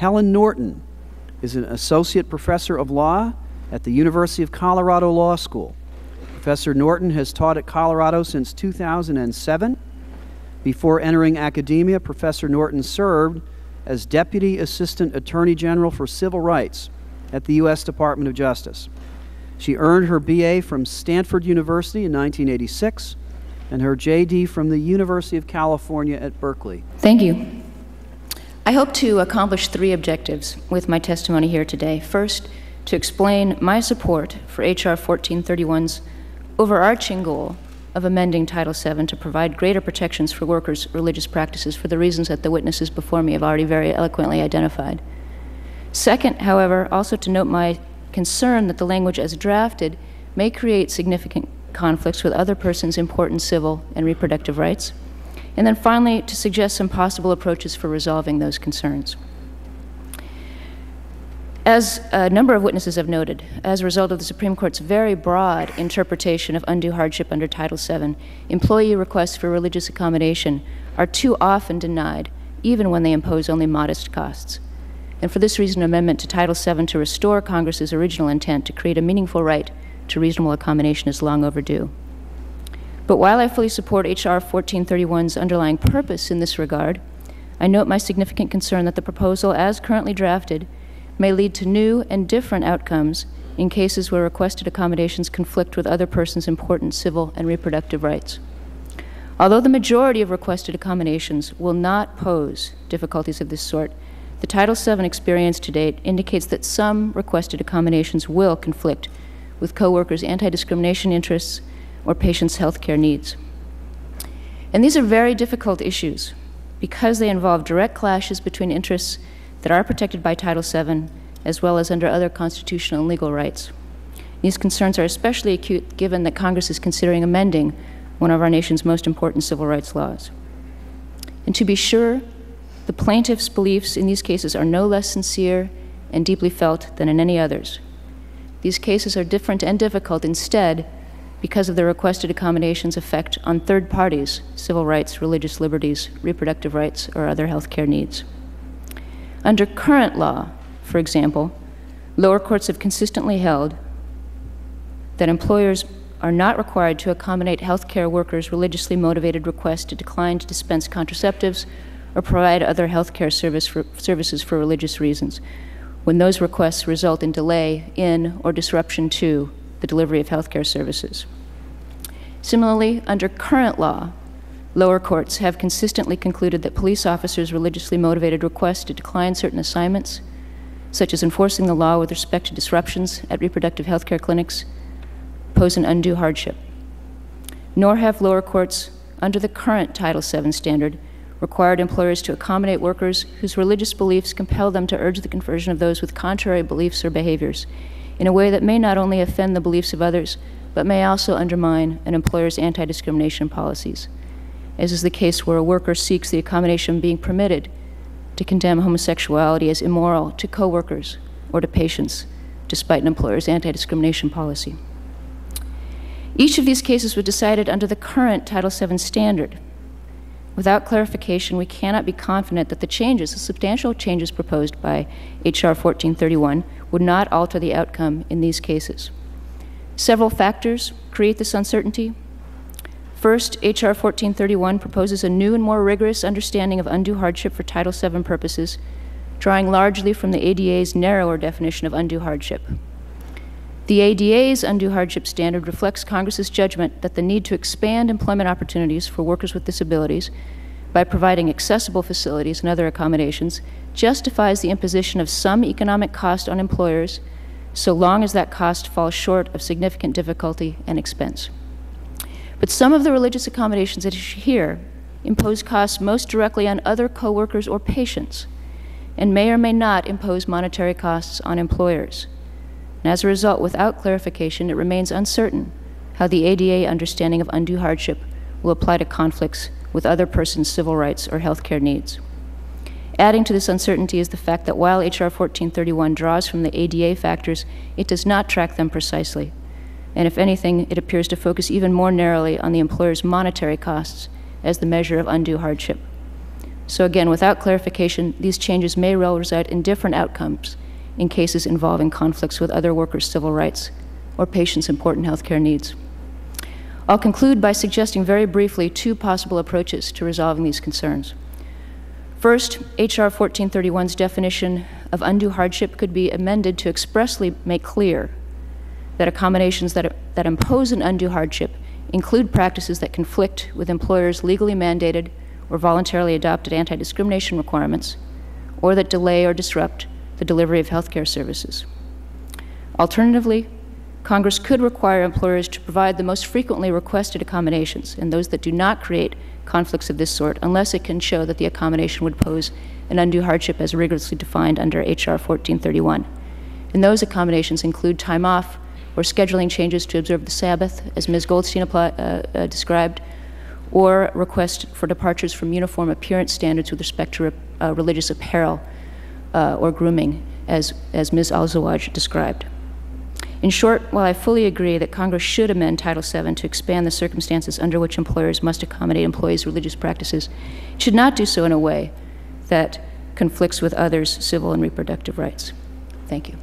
Helen Norton is an associate professor of law at the University of Colorado Law School. Professor Norton has taught at Colorado since 2007. Before entering academia, Professor Norton served as Deputy Assistant Attorney General for Civil Rights at the U.S. Department of Justice. She earned her BA from Stanford University in 1986 and her JD from the University of California at Berkeley. Thank you. I hope to accomplish 3 objectives with my testimony here today. First, to explain my support for H.R. 1431's overarching goal of amending Title VII to provide greater protections for workers' religious practices for the reasons that the witnesses before me have already very eloquently identified. Second, however, also to note my concern that the language as drafted may create significant conflicts with other persons' important civil and reproductive rights. And then finally, to suggest some possible approaches for resolving those concerns. As a number of witnesses have noted, as a result of the Supreme Court's very broad interpretation of undue hardship under Title VII, employee requests for religious accommodation are too often denied, even when they impose only modest costs. And for this reason, an amendment to Title VII to restore Congress's original intent to create a meaningful right to reasonable accommodation is long overdue. But while I fully support H.R. 1431's underlying purpose in this regard, I note my significant concern that the proposal, as currently drafted, may lead to new and different outcomes in cases where requested accommodations conflict with other persons' important civil and reproductive rights. Although the majority of requested accommodations will not pose difficulties of this sort, the Title VII experience to date indicates that some requested accommodations will conflict with co-workers' anti-discrimination interests or patients' health care needs. And these are very difficult issues because they involve direct clashes between interests that are protected by Title VII as well as under other constitutional and legal rights. These concerns are especially acute given that Congress is considering amending one of our nation's most important civil rights laws. And to be sure, the plaintiff's beliefs in these cases are no less sincere and deeply felt than in any others. These cases are different and difficult instead because of the requested accommodations' effect on third parties' civil rights, religious liberties, reproductive rights, or other health care needs. Under current law, for example, lower courts have consistently held that employers are not required to accommodate health care workers' religiously motivated requests to decline to dispense contraceptives or provide other health care services for religious reasons, when those requests result in delay in or disruption to the delivery of health care services. Similarly, under current law, lower courts have consistently concluded that police officers' religiously motivated requests to decline certain assignments, such as enforcing the law with respect to disruptions at reproductive health care clinics, pose an undue hardship. Nor have lower courts, under the current Title VII standard, required employers to accommodate workers whose religious beliefs compel them to urge the conversion of those with contrary beliefs or behaviors in a way that may not only offend the beliefs of others, but may also undermine an employer's anti-discrimination policies, as is the case where a worker seeks the accommodation being permitted to condemn homosexuality as immoral to co-workers or to patients, despite an employer's anti-discrimination policy. Each of these cases was decided under the current Title VII standard. Without clarification, we cannot be confident that the substantial changes proposed by H.R. 1431 would not alter the outcome in these cases. Several factors create this uncertainty. First, H.R. 1431 proposes a new and more rigorous understanding of undue hardship for Title VII purposes, drawing largely from the ADA's narrower definition of undue hardship. The ADA's undue hardship standard reflects Congress's judgment that the need to expand employment opportunities for workers with disabilities by providing accessible facilities and other accommodations justifies the imposition of some economic cost on employers so long as that cost falls short of significant difficulty and expense. But some of the religious accommodations that issue here impose costs most directly on other co-workers or patients and may or may not impose monetary costs on employers. And as a result, without clarification, it remains uncertain how the ADA understanding of undue hardship will apply to conflicts with other persons' civil rights or health care needs. Adding to this uncertainty is the fact that while H.R. 1431 draws from the ADA factors, it does not track them precisely. And if anything, it appears to focus even more narrowly on the employer's monetary costs as the measure of undue hardship. So again, without clarification, these changes may well result in different outcomes in cases involving conflicts with other workers' civil rights or patients' important healthcare needs. I'll conclude by suggesting very briefly two possible approaches to resolving these concerns. First, H.R. 1431's definition of undue hardship could be amended to expressly make clear that accommodations that impose an undue hardship include practices that conflict with employers' legally mandated or voluntarily adopted anti-discrimination requirements, or that delay or disrupt the delivery of healthcare services. Alternatively, Congress could require employers to provide the most frequently requested accommodations and those that do not create conflicts of this sort unless it can show that the accommodation would pose an undue hardship as rigorously defined under H.R. 1431. And those accommodations include time off or scheduling changes to observe the Sabbath, as Ms. Goldstein described, or request for departures from uniform appearance standards with respect to religious apparel or grooming, as Ms. Al-Zawaj described. In short, while I fully agree that Congress should amend Title VII to expand the circumstances under which employers must accommodate employees' religious practices, it should not do so in a way that conflicts with others' civil and reproductive rights. Thank you.